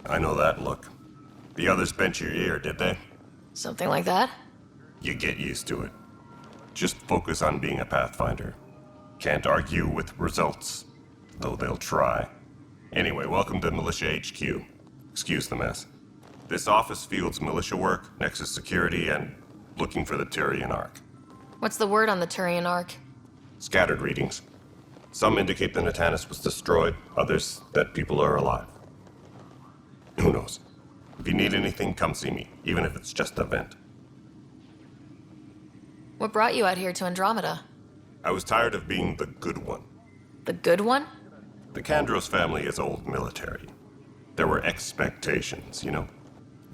I know that look. The others bent your ear, did they? Something like that? You get used to it. Just focus on being a Pathfinder. Can't argue with results, though they'll try. Anyway, welcome to Militia HQ. Excuse the mess. This office fields militia work, Nexus security, and looking for the Turian Ark. What's the word on the Turian Ark? Scattered readings. Some indicate the Natanus was destroyed, others that people are alive. Who knows? If you need anything, come see me, even if it's just a vent. What brought you out here to Andromeda? I was tired of being the good one. The good one? The Kandros family is old military. There were expectations, you know.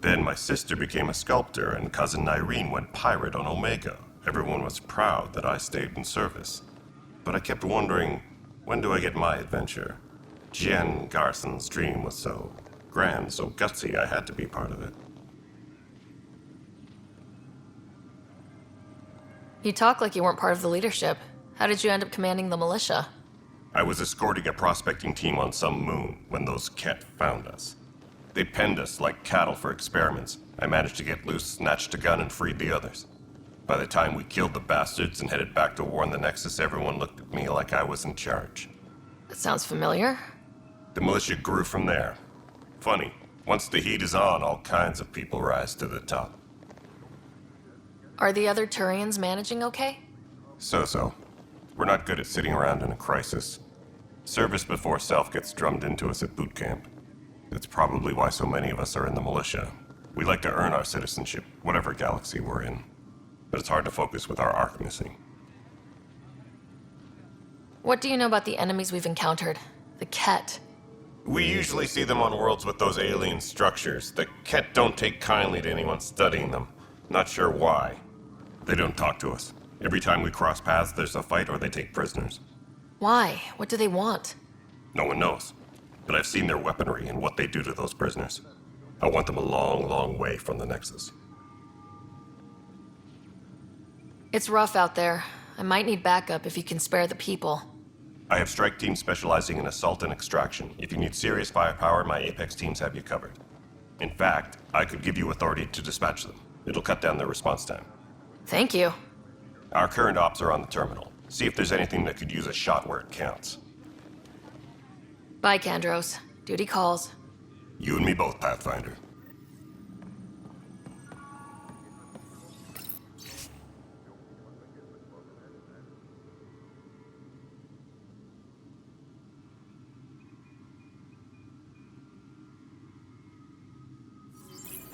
Then my sister became a sculptor and cousin Irene went pirate on Omega. Everyone was proud that I stayed in service. But I kept wondering, when do I get my adventure? Jen Garson's dream was so grand, so gutsy, I had to be part of it. You talk like you weren't part of the leadership. How did you end up commanding the militia? I was escorting a prospecting team on some moon when those Ket found us. They penned us like cattle for experiments. I managed to get loose, snatched a gun, and freed the others. By the time we killed the bastards and headed back to warn the Nexus, everyone looked at me like I was in charge. That sounds familiar. The militia grew from there. Funny, once the heat is on, all kinds of people rise to the top. Are the other Turians managing okay? So. We're not good at sitting around in a crisis. Service before self gets drummed into us at boot camp. That's probably why so many of us are in the militia. We like to earn our citizenship, whatever galaxy we're in. But it's hard to focus with our arc missing. What do you know about the enemies we've encountered? The Ket. We usually see them on worlds with those alien structures. The Ket don't take kindly to anyone studying them. Not sure why. They don't talk to us. Every time we cross paths, there's a fight or they take prisoners. Why? What do they want? No one knows. But I've seen their weaponry and what they do to those prisoners. I want them a long, long way from the Nexus. It's rough out there. I might need backup if you can spare the people. I have strike teams specializing in assault and extraction. If you need serious firepower, my Apex teams have you covered. In fact, I could give you authority to dispatch them. It'll cut down their response time. Thank you. Our current ops are on the terminal. See if there's anything that could use a shot where it counts. Bye, Kandros. Duty calls. You and me both, Pathfinder.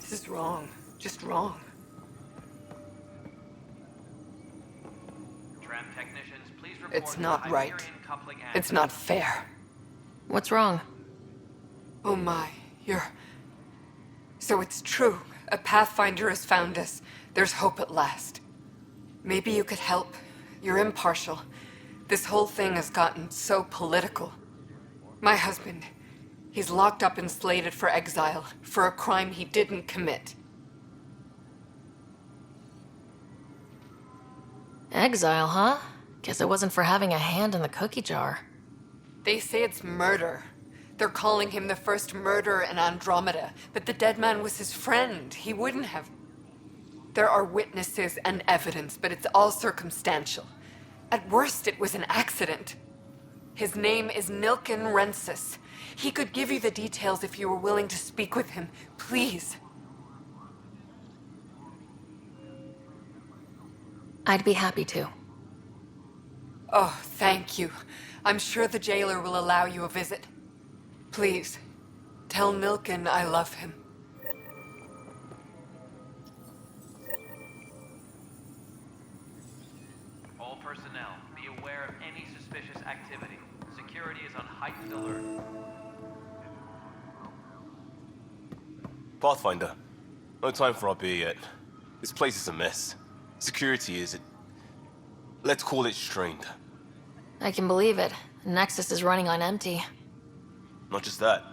This is wrong. Just wrong. Technicians, please report It's not right. coupling It's not fair. What's wrong? Oh my, So it's true. A Pathfinder has found us. There's hope at last. Maybe you could help. You're impartial. This whole thing has gotten so political. My husband, he's locked up and slated for exile for a crime he didn't commit. Exile, huh? Guess it wasn't for having a hand in the cookie jar. They say it's murder. They're calling him the first murderer in Andromeda, but the dead man was his friend. He wouldn't have. There are witnesses and evidence, but it's all circumstantial. At worst, it was an accident. His name is Nilken Rensis. He could give you the details if you were willing to speak with him. Please. I'd be happy to. Oh, thank you. I'm sure the jailer will allow you a visit. Please, tell Nilken I love him. All personnel, be aware of any suspicious activity. Security is on heightened alert. Pathfinder, no time for our beer yet. This place is a mess. Security is, let's call it strained. I can believe it. Nexus is running on empty. Not just that.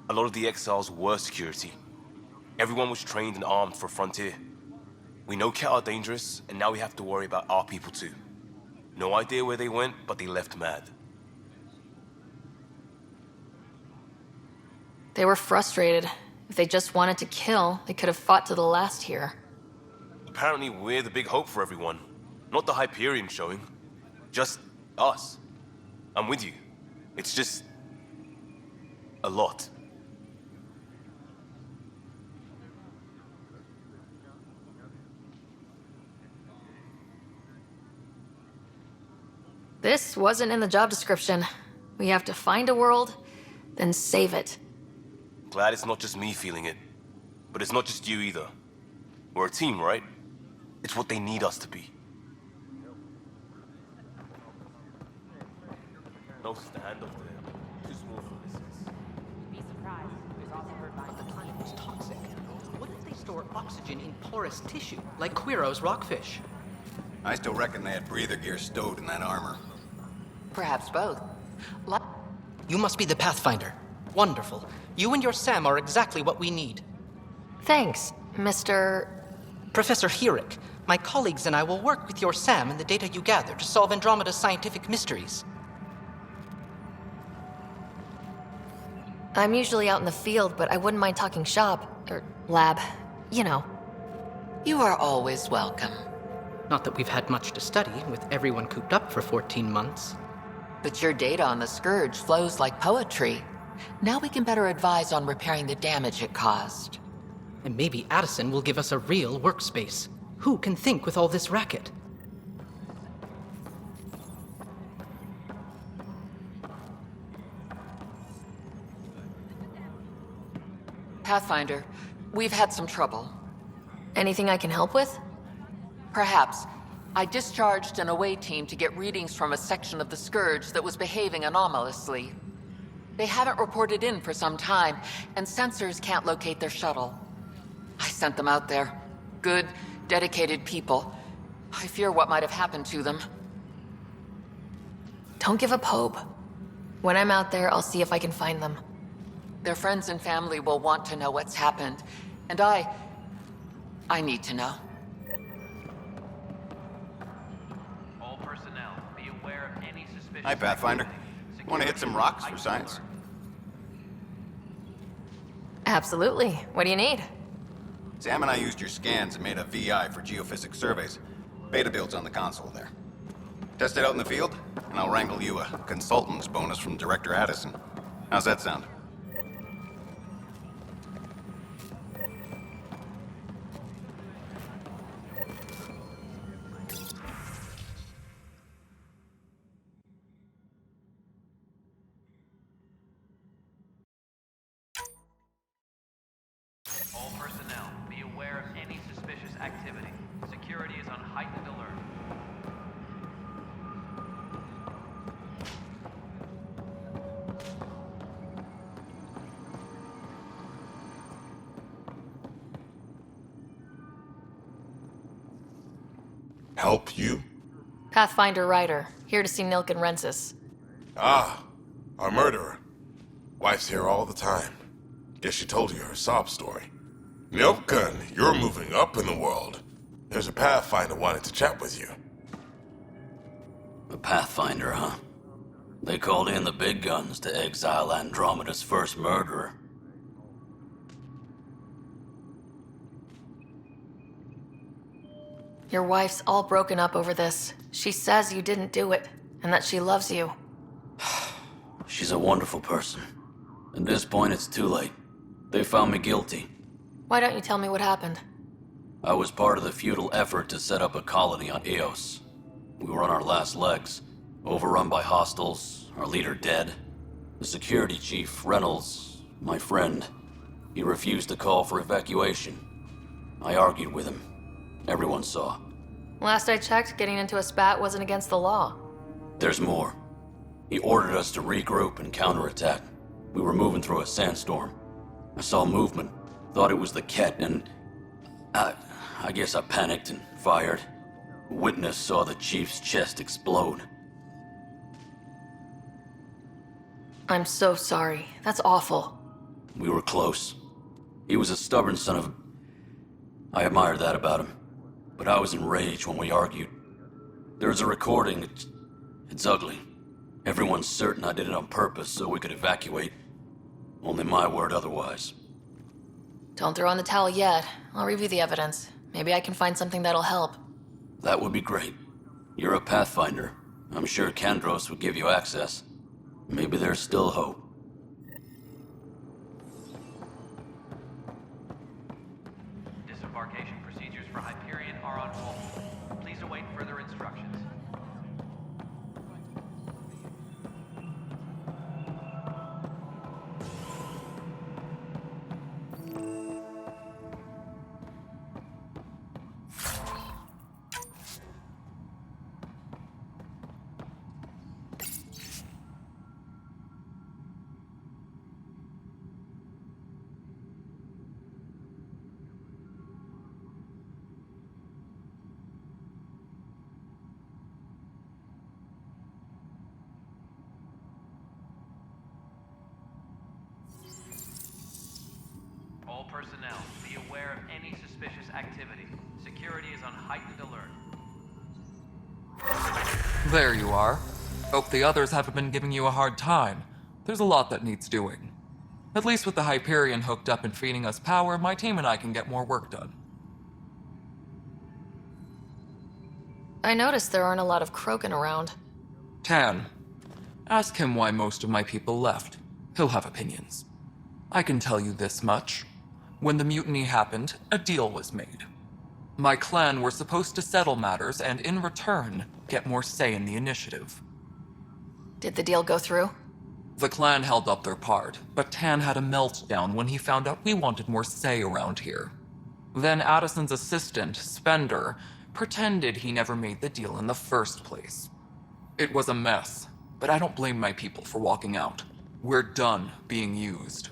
A lot of the exiles were security. Everyone was trained and armed for Frontier. We know Ket are dangerous, and now we have to worry about our people too. No idea where they went, but they left mad. They were frustrated. If they just wanted to kill, they could have fought to the last here. Apparently we're the big hope for everyone. Not the Hyperion showing. Just us. I'm with you. It's just... a lot. This wasn't in the job description. We have to find a world, then save it. Glad it's not just me feeling it. But it's not just you either. We're a team, right? It's what they need us to be. No, stand up there. Too small for this. Be surprised. There's also heard by the planet was toxic. What if they store oxygen in porous tissue, like Quiro's rockfish? I still reckon they had breather gear stowed in that armor. Perhaps both. Li- You must be the Pathfinder. Wonderful. You and your Sam are exactly what we need. Thanks, Mr. Professor Herrick, my colleagues and I will work with your Sam and the data you gather to solve Andromeda's scientific mysteries. I'm usually out in the field, but I wouldn't mind talking shop, or lab, you know. You are always welcome. Not that we've had much to study, with everyone cooped up for 14 months. But your data on the Scourge flows like poetry. Now we can better advise on repairing the damage it caused. And maybe Addison will give us a real workspace. Who can think with all this racket? Pathfinder, we've had some trouble. Anything I can help with? Perhaps. I discharged an away team to get readings from a section of the Scourge that was behaving anomalously. They haven't reported in for some time, and sensors can't locate their shuttle. I sent them out there. Good, dedicated people. I fear what might have happened to them. Don't give up hope. When I'm out there, I'll see if I can find them. Their friends and family will want to know what's happened, and I need to know. All personnel, be aware of any suspicious Hi, Pathfinder. activity. Want to hit some rocks for Security science? alert. Absolutely. What do you need? Sam and I used your scans and made a VI for geophysics surveys. Beta builds on the console there. Test it out in the field, and I'll wrangle you a consultant's bonus from Director Addison. How's that sound? All personnel, be aware of any suspicious activity. Security is on heightened alert. Help you? Pathfinder Ryder, here to see Nilk and Rensis. Ah, a murderer. Wife's here all the time. Guess she told you her sob story. Nilkan, you're moving up in the world. There's a Pathfinder wanted to chat with you. A Pathfinder, huh? They called in the big guns to exile Andromeda's first murderer. Your wife's all broken up over this. She says you didn't do it, and that she loves you. She's a wonderful person. At this point, it's too late. They found me guilty. Why don't you tell me what happened? I was part of the futile effort to set up a colony on Eos. We were on our last legs, overrun by hostiles, our leader dead. The security chief, Reynolds, my friend, he refused to call for evacuation. I argued with him. Everyone saw. Last I checked, getting into a spat wasn't against the law. There's more. He ordered us to regroup and counterattack. We were moving through a sandstorm. I saw movement, thought it was the Ket, and I guess I panicked and fired. A witness saw the chief's chest explode. I'm so sorry. That's awful. We were close. He was a stubborn son of... I admired that about him. But I was enraged when we argued. There's a recording. It's ugly. Everyone's certain I did it on purpose so we could evacuate. Only my word otherwise. Don't throw in the towel yet. I'll review the evidence. Maybe I can find something that'll help. That would be great. You're a Pathfinder. I'm sure Kandros would give you access. Maybe there's still hope. Disembarkation procedures for Hyperion are on hold. Please await further instructions. All personnel, be aware of any suspicious activity. Security is on heightened alert. There you are. Hope the others haven't been giving you a hard time. There's a lot that needs doing. At least with the Hyperion hooked up and feeding us power, my team and I can get more work done. I noticed there aren't a lot of Krogan around. Tan, ask him why most of my people left. He'll have opinions. I can tell you this much. When the mutiny happened, a deal was made. My clan were supposed to settle matters and, in return, get more say in the initiative. Did the deal go through? The clan held up their part, but Tan had a meltdown when he found out we wanted more say around here. Then Addison's assistant, Spender, pretended he never made the deal in the first place. It was a mess, but I don't blame my people for walking out. We're done being used.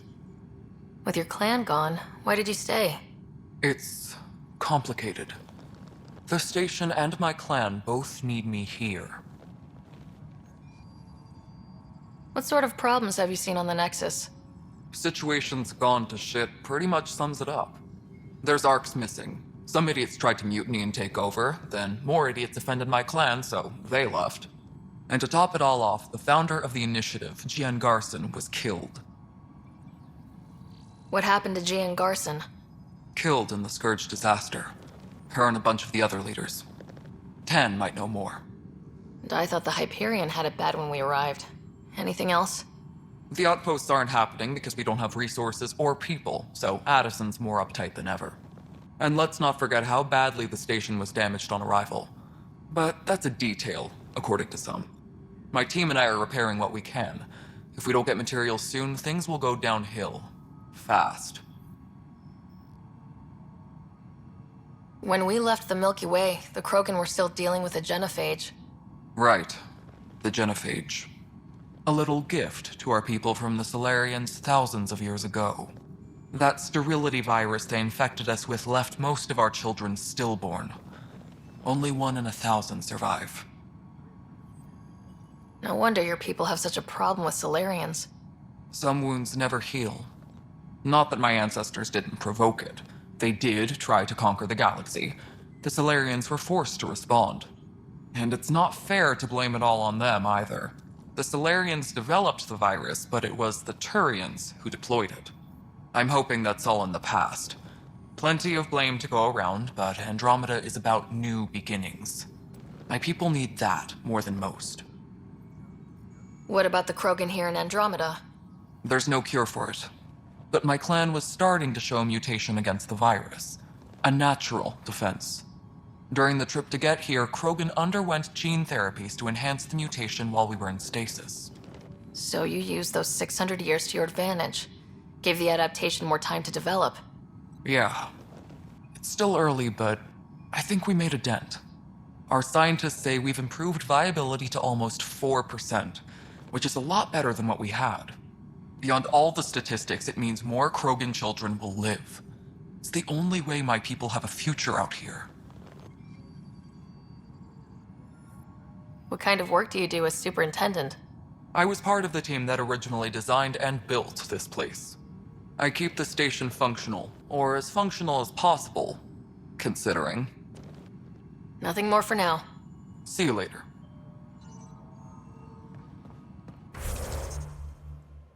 With your clan gone, why did you stay? It's complicated. The station and my clan both need me here. What sort of problems have you seen on the Nexus? Situation's gone to shit pretty much sums it up. There's arcs missing. Some idiots tried to mutiny and take over, then more idiots offended my clan, so they left. And to top it all off, the founder of the initiative, Gian Garson, was killed. What happened to Gian Garson? Killed in the Scourge disaster. Her and a bunch of the other leaders. Tan might know more. And I thought the Hyperion had it bad when we arrived. Anything else? The outposts aren't happening because we don't have resources or people, so Addison's more uptight than ever. And let's not forget how badly the station was damaged on arrival. But that's a detail, according to some. My team and I are repairing what we can. If we don't get materials soon, things will go downhill. Fast. When we left the Milky Way, the Krogan were still dealing with a genophage. Right. The genophage. A little gift to our people from the Solarians thousands of years ago. That sterility virus they infected us with left most of our children stillborn. Only 1 in 1,000 survive. No wonder your people have such a problem with Solarians. Some wounds never heal. Not that my ancestors didn't provoke it. They did try to conquer the galaxy. The Solarians were forced to respond. And it's not fair to blame it all on them either. The Solarians developed the virus, but it was the Turians who deployed it. I'm hoping that's all in the past. Plenty of blame to go around, but Andromeda is about new beginnings. My people need that more than most. What about the Krogan here in Andromeda? There's no cure for it. But my clan was starting to show mutation against the virus. A natural defense. During the trip to get here, Krogan underwent gene therapies to enhance the mutation while we were in stasis. So you used those 600 years to your advantage. Gave the adaptation more time to develop. Yeah. It's still early, but I think we made a dent. Our scientists say we've improved viability to almost 4%, which is a lot better than what we had. Beyond all the statistics, it means more Krogan children will live. It's the only way my people have a future out here. What kind of work do you do as superintendent? I was part of the team that originally designed and built this place. I keep the station functional, or as functional as possible, considering. Nothing more for now. See you later.